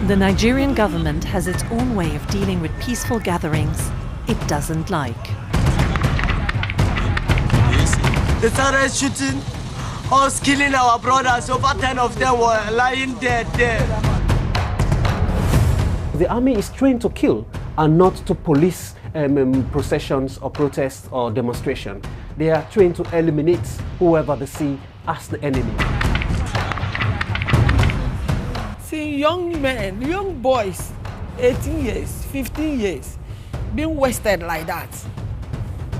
The Nigerian government has its own way of dealing with peaceful gatherings it doesn't like. They started shooting us, killing our brothers. Over 10 of them were lying dead there. The army is trained to kill and not to police processions or protests or demonstration. They are trained to eliminate whoever they see as the enemy. See young men, young boys, 18 years, 15 years, being wasted like that.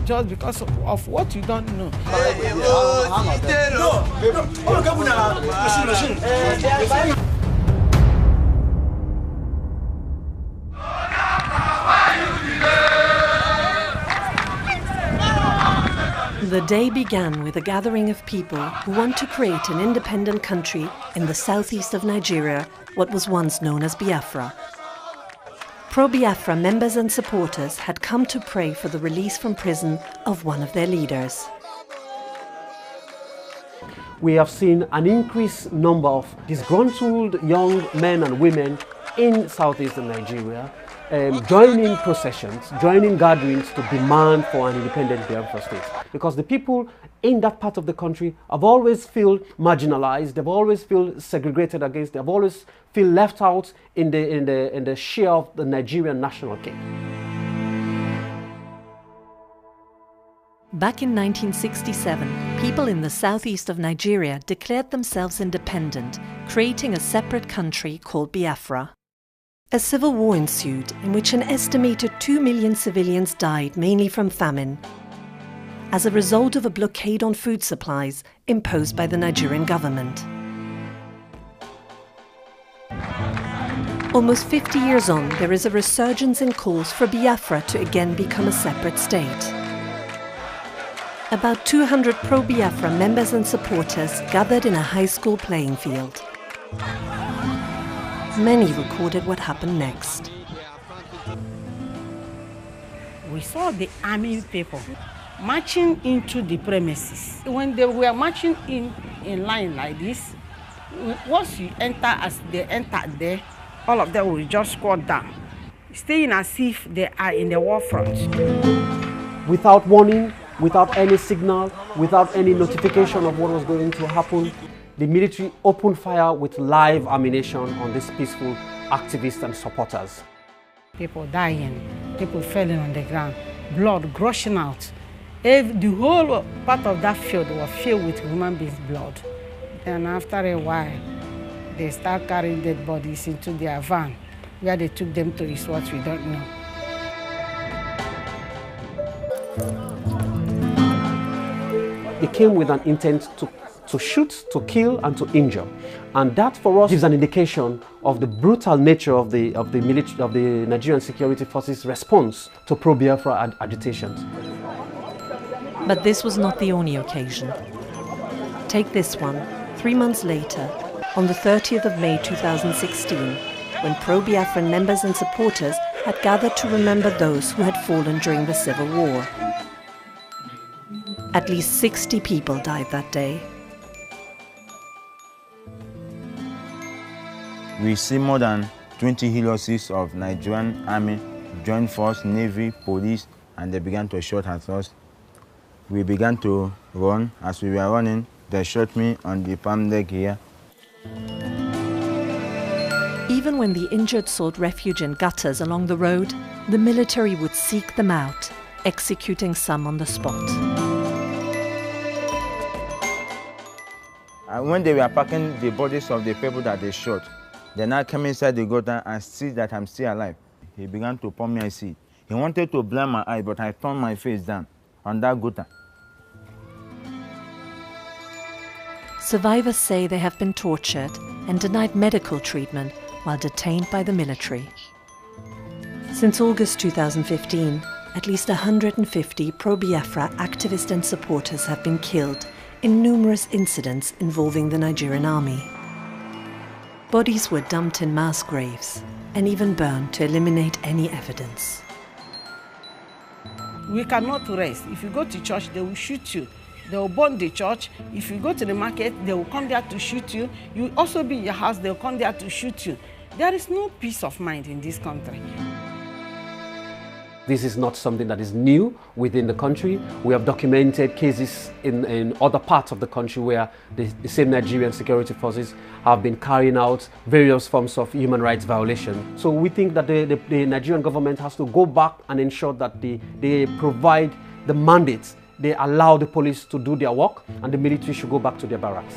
Just because of what you don't know. The day began with a gathering of people who want to create an independent country in the southeast of Nigeria, what was once known as Biafra. Pro-Biafra members and supporters had come to pray for the release from prison of one of their leaders. We have seen an increased number of disgruntled young men and women in southeastern Nigeria joining processions, joining gatherings to demand for an independent Biafra state. Because the people in that part of the country have always felt marginalized, they've always felt segregated against, they've always feel left out in the share of the Nigerian national cake. Back in 1967, people in the southeast of Nigeria declared themselves independent, creating a separate country called Biafra. A civil war ensued in which an estimated 2 million civilians died, mainly from famine, as a result of a blockade on food supplies imposed by the Nigerian government. Almost 50 years on, there is a resurgence in calls for Biafra to again become a separate state. About 200 pro-Biafra members and supporters gathered in a high school playing field. Many recorded what happened next. We saw the army people marching into the premises. When they were marching in line like this, once you enter, as they entered there, all of them will just squat down, staying as if they are in the war front. Without warning, without any signal, without any notification of what was going to happen, the military opened fire with live ammunition on these peaceful activists and supporters. People dying, people falling on the ground, blood gushing out. The whole part of that field was filled with human beings' blood. And after a while, they start carrying dead bodies into their van. Where they took them to is what we don't know. They came with an intent to shoot, to kill, and to injure. And that for us gives an indication of the brutal nature of the Nigerian security forces' response to pro-Biafra agitations. But this was not the only occasion. Take this one, 3 months later, on the 30th of May 2016, when pro-Biafran members and supporters had gathered to remember those who had fallen during the Civil War. At least 60 people died that day. We see more than 20 heroes of Nigerian Army, Joint Force, Navy, Police, and they began to shoot at us. We began to run. As we were running, they shot me on the palm leg here. Even when the injured sought refuge in gutters along the road, the military would seek them out, executing some on the spot. When they were packing the bodies of the people that they shot, they now came inside the gutter and see that I'm still alive. He began to pour me acid. He wanted to blind my eye, but I turned my face down on that gutter. Survivors say they have been tortured and denied medical treatment while detained by the military. Since August 2015, at least 150 pro-Biafra activists and supporters have been killed in numerous incidents involving the Nigerian army. Bodies were dumped in mass graves and even burned to eliminate any evidence. We cannot rest. If you go to church, they will shoot you. They will burn the church. If you go to the market, they will come there to shoot you. You will also be in your house, they will come there to shoot you. There is no peace of mind in this country. This is not something that is new within the country. We have documented cases in other parts of the country where the same Nigerian security forces have been carrying out various forms of human rights violation. So we think that the Nigerian government has to go back and ensure that they provide the mandates. They allow the police to do their work, and the military should go back to their barracks.